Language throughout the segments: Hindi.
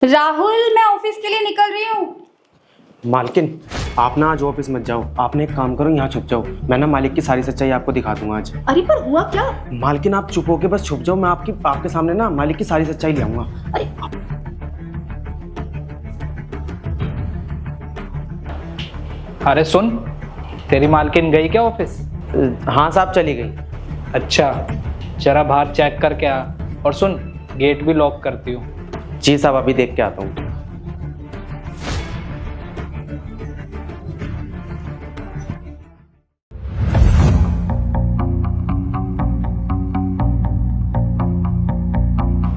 राहुल, मैं ऑफिस के लिए निकल रही हूँ। मालकिन, आप ना आज ऑफिस मत जाओ। आपने एक काम करो, यहाँ छुप जाओ। मैं ना मालिक की सारी सच्चाई आपको दिखा दूंगा आज। अरे पर हुआ क्या? मालकिन, आप चुप होके बस छुप जाओ। मैं आपके सामने ना मालिक की सारी सच्चाई ले आऊंगा। अरे अरे सुन, तेरी मालकिन गई क्या ऑफिस? हाँ साहब, चली गई। अच्छा, जरा बाहर चेक करके आ। और सुन, गेट भी लॉक करती हूँ। जी साहब, अभी देख के आता हूँ।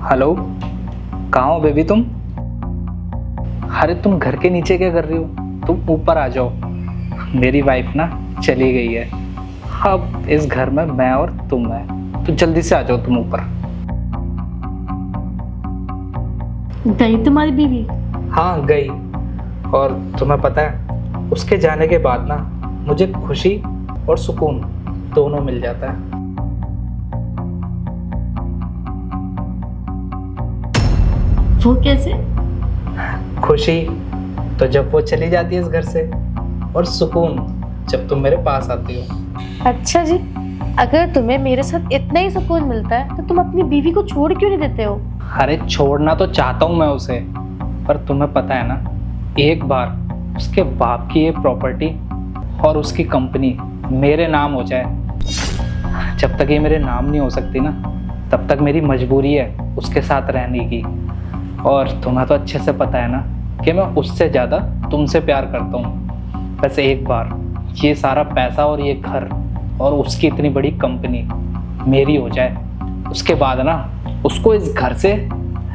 हेलो, कहाँ हो बेबी तुम? अरे तुम घर के नीचे क्या कर रही हो? तुम ऊपर आ जाओ। मेरी वाइफ ना चली गई है, अब इस घर में मैं और तुम है, तो जल्दी से आ जाओ तुम ऊपर। गई तुम्हारी बीवी? हाँ गई। और तुम्हें पता है, उसके जाने के बाद ना मुझे खुशी और सुकून दोनों मिल जाता है। वो कैसे? खुशी तो जब वो चली जाती है इस घर से, और सुकून जब तुम मेरे पास आती हो। अच्छा जी, अगर तुम्हें मेरे साथ इतना ही सुकून मिलता है तो तुम अपनी बीवी को छोड़ क्यों नहीं देते हो? अरे छोड़ना तो चाहता हूँ मैं उसे, पर तुम्हें पता है ना, एक बार उसके बाप की ये प्रॉपर्टी और उसकी कंपनी मेरे नाम हो जाए, जब तक ये मेरे नाम नहीं हो सकती ना, तब तक मेरी मजबूरी है उसके साथ रहने की। और तुम्हें तो अच्छे से पता है ना कि मैं उससे ज़्यादा तुमसे प्यार करता हूँ। बस एक बार ये सारा पैसा और ये घर और उसकी इतनी बड़ी कंपनी मेरी हो जाए, उसके बाद ना उसको इस घर से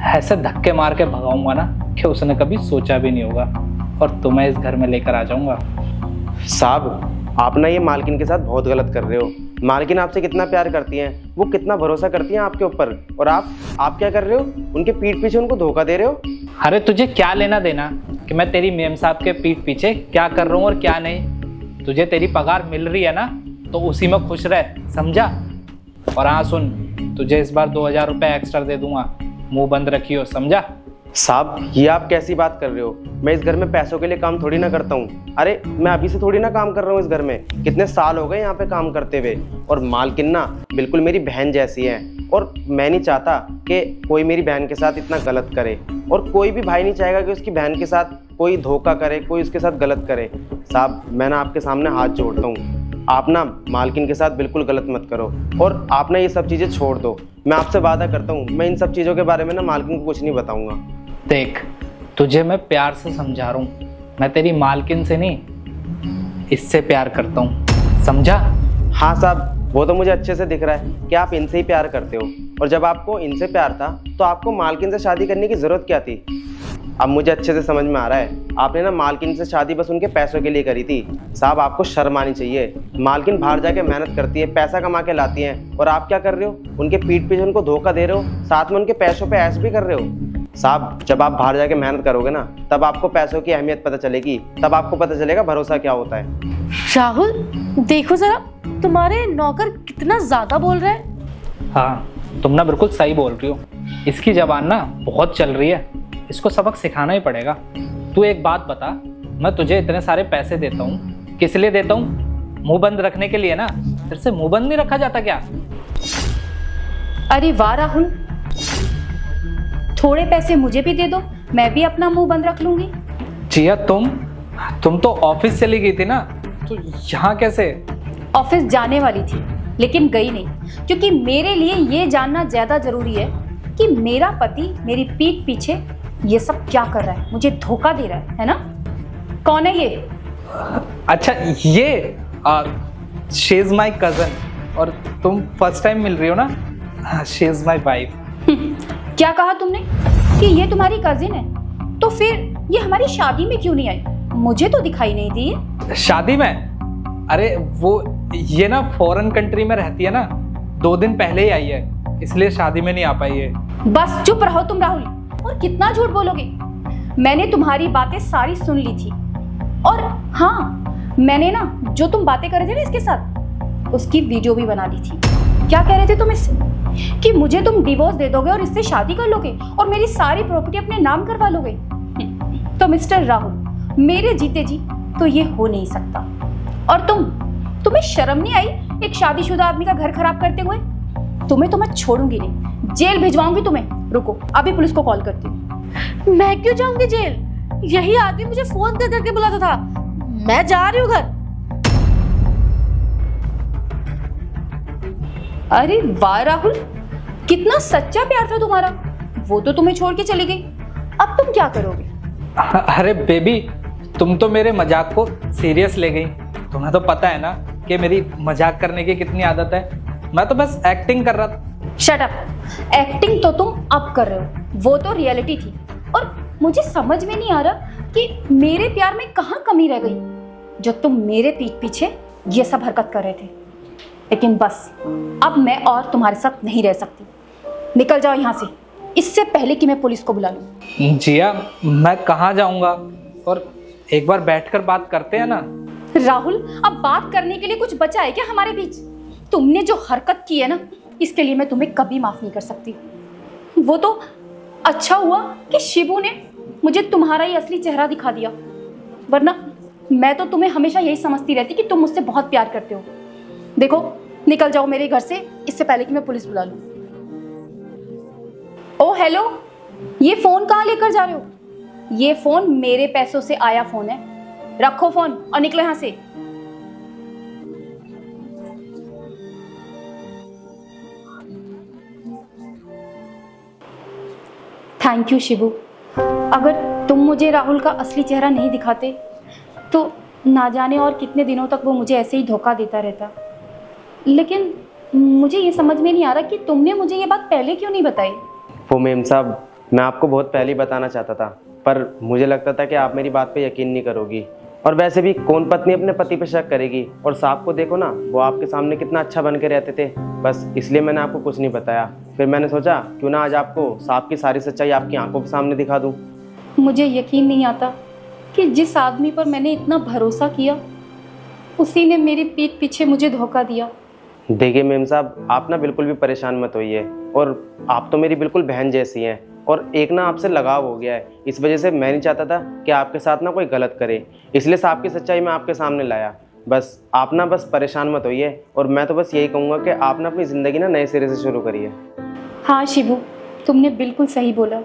ऐसे धक्के मार के भगाऊंगा ना कि उसने कभी सोचा भी नहीं होगा, और तुम्हें इस घर में लेकर आ जाऊंगा। साहब, आप ना ये मालकिन के साथ बहुत गलत कर रहे हो। मालकिन आपसे कितना प्यार करती हैं, वो कितना भरोसा करती हैं आपके ऊपर, और आप क्या कर रहे हो? उनके पीठ पीछे उनको धोखा दे रहे हो। अरे तुझे क्या लेना देना कि मैं तेरी मेम साहब के पीठ पीछे क्या कर रहा हूँ और क्या नहीं? तुझे तेरी पगार मिल रही है ना, तो उसी में खुश रह, समझा? और हाँ सुन, तुझे इस बार 2000 रुपये एक्स्ट्रा दे दूंगा, मुंह बंद रखियो, समझा? साहब, ये आप कैसी बात कर रहे हो? मैं इस घर में पैसों के लिए काम थोड़ी ना करता हूँ। अरे मैं अभी से थोड़ी ना काम कर रहा हूँ इस घर में, कितने साल हो गए यहाँ पे काम करते हुए। और मालकिन ना बिल्कुल मेरी बहन जैसी है, और मैं नहीं चाहता कि कोई मेरी बहन के साथ इतना गलत करे, और कोई भी भाई नहीं चाहेगा कि उसकी बहन के साथ कोई धोखा करे, कोई उसके साथ गलत करे। साहब, मैं ना आपके सामने हाथ जोड़ता हूँ, आप ना मालकिन के साथ बिल्कुल गलत मत करो, और आप ना ये सब चीज़ें छोड़ दो। मैं आपसे वादा करता हूँ, मैं इन सब चीज़ों के बारे में ना मालकिन को कुछ नहीं बताऊँगा। देख, तुझे मैं प्यार से समझा रहा हूँ, मैं तेरी मालकिन से नहीं, इससे प्यार करता हूँ, समझा? हाँ साहब, वो तो मुझे अच्छे से दिख रहा है कि आप इनसे ही प्यार करते हो, और जब आपको इनसे प्यार था तो आपको मालकिन से शादी करने की ज़रूरत क्या थी? अब मुझे अच्छे से समझ में आ रहा है, आपने ना मालकिन से शादी बस उनके पैसों के लिए करी थी। साहब, आपको शर्म आनी चाहिए। मालकिन बाहर जाके मेहनत करती है, पैसा कमा के लाती हैं, और आप क्या कर रहे हो? उनके पीठ पीछे उनको धोखा दे रहे हो, साथ में उनके पैसों पे ऐश भी कर रहे हो। साहब, जब आप बाहर जाके मेहनत करोगे ना, तब आपको पैसों की अहमियत पता चलेगी, तब आपको पता चलेगा भरोसा क्या होता है। राहुल, देखो जरा, तुम्हारे नौकर कितना ज्यादा बोल रहे हैं। हाँ, तुम ना बिल्कुल सही बोल रही हो, इसकी जबान ना बहुत चल रही है, इसको सबक सिखाना ही पड़ेगा। तू एक बात बता, मैं तुझे इतने सारे पैसे देता हूँ, किस लिए देता हूँ? मुंह बंद रखने के लिए ना? फिर से मुंह बंद नहीं रखा जाता क्या? अरे वाह राहुल, थोड़े पैसे मुझे भी दे दो, मैं भी अपना मुंह बंद रख लूंगी। जिया, तुम तो ऑफिस चली गई थी ना, तो यहाँ कैसे? ऑफिस जाने वाली थी लेकिन गई नहीं, क्योंकि मेरे लिए ये जानना ज्यादा जरूरी है कि मेरा पति मेरी पीठ पीछे ये सब क्या कर रहा है, मुझे धोखा दे रहा है ना? कौन है ये? अच्छा, ये शी इज माई कजन, और तुम फर्स्ट टाइम मिल रही हो ना? She is my wife. क्या कहा तुमने कि ये तुम्हारी कजिन है? तो फिर ये हमारी शादी में क्यों नहीं आई? मुझे तो दिखाई नहीं दी है। शादी में? अरे वो ये ना फॉरेन कंट्री में रहती है ना, 2 दिन पहले ही आई है, इसलिए शादी में नहीं आ पाई है। बस चुप रहो तुम राहुल, और कितना झूठ बोलोगे? मैंने तुम्हारी बातें सारी सुन ली थी, और हाँ, मैंने ना जो तुम बातें कर रहे थे ना इसके साथ, उसकी वीडियो भी बना ली थी। क्या कह रहे थे तुम इससे? कि मुझे तुम डिवोर्स दे दोगे और इससे शादी कर लोगे और मेरी सारी प्रॉपर्टी अपने नाम करवा लोगे। तो मिस्टर राहुल, मेरे जीते जी तो ये हो नहीं सकता। और तुम्हें शर्म नहीं आई एक शादीशुदा आदमी का घर खराब करते हुए? तुम्हें तो मैं छोड़ूंगी नहीं, जेल भिजवाऊंगी तुम्हें। रुको, अभी पुलिस को कॉल करती हूँ। मैं क्यों जाऊंगी जेल? यही आदमी मुझे फोन कर करके बुलाता था। मैं जा रही हूँ घर। अरे वाह राहुल, कितना सच्चा प्यार था तुम्हारा। वो तो तुम्हें छोड़ के चली गई, अब तुम क्या करोगे? अरे बेबी, तुम तो मेरे मजाक को सीरियस ले गई। तुम्हें तो पता है ना कि मेरी मजाक करने की कितनी आदत है। मैं तो बस एक्टिंग कर रहा था। Shut up. एक्टिंग तो तुम अब कर रहे हो, वो तो रियलिटी थी। और मुझे समझ में नहीं आ रहा कि मेरे प्यार में कहाँ कमी रह गई जो तुम मेरे पीठ पीछे ये सब हरकत कर रहे थे। लेकिन बस, अब मैं और तुम्हारे साथ नहीं रह सकती। निकल जाओ यहाँ से, इससे पहले कि मैं पुलिस को बुला लूँ। जिया, मैं कहाँ जाऊँगा? और एक बार बैठकर बात करते हैं ना। राहुल, अब बात करने के लिए कुछ बचा है क्या हमारे बीच? तुमने जो हरकत की है ना, इसके लिए मैं तुम्हें कभी माफ नहीं कर सकती। वो तो अच्छा हुआ कि शिबू ने मुझे तुम्हारा ही असली चेहरा दिखा दिया, वरना मैं तो तुम्हें हमेशा यही समझती रहती कि तुम मुझसे बहुत प्यार करते हो। देखो, निकल जाओ मेरे घर से, इससे पहले कि मैं पुलिस बुला लूं। ओ हेलो, ये फोन कहाँ लेकर जा रहे हो? ये फोन मेरे पैसों से आया फोन है। रखो फोन और निकलो यहाँ से। Thank you Shibu. अगर तुम मुझे राहुल का असली चेहरा नहीं दिखाते तो ना जाने और कितने दिनों तक वो मुझे ऐसे ही धोखा देता रहता। लेकिन मुझे ये समझ में नहीं आ रहा कि तुमने मुझे ये बात पहले क्यों नहीं बताई। वो मेम साहब, मैं आपको बहुत पहले ही बताना चाहता था, पर मुझे लगता था कि आप मेरी बात पे यकीन नहीं करोगी। और वैसे भी कौन पत्नी अपने पति पे शक करेगी? और साहब को देखो ना, वो आपके सामने कितना अच्छा बन के रहते थे। बस इसलिए मैंने आपको कुछ नहीं बताया। फिर मैंने सोचा क्यों ना आज आपको साहब की सारी सच्चाई आपकी आंखों के सामने दिखा दूँ। मुझे यकीन नहीं आता कि जिस आदमी पर मैंने इतना भरोसा किया, उसी ने मेरी पीठ पीछे मुझे धोखा दिया। देखिए मेम साहब, आप ना बिल्कुल भी परेशान मत होइए। और आप तो मेरी बिल्कुल बहन जैसी हैं, और एक ना आपसे लगाव हो गया है। इस वजह से मैं नहीं चाहता था कि आपके साथ ना कोई गलत करे, इसलिए साहब की सच्चाई मैं आपके सामने लाया। बस आप ना बस परेशान मत होइए, और मैं तो बस यही कहूँगा कि आप ना अपनी ज़िंदगी ना नए सिरे से शुरू करिए। हाँ शिबू, तुमने बिल्कुल सही बोला,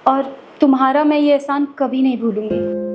और तुम्हारा मैं ये एहसान कभी नहीं भूलूंगी।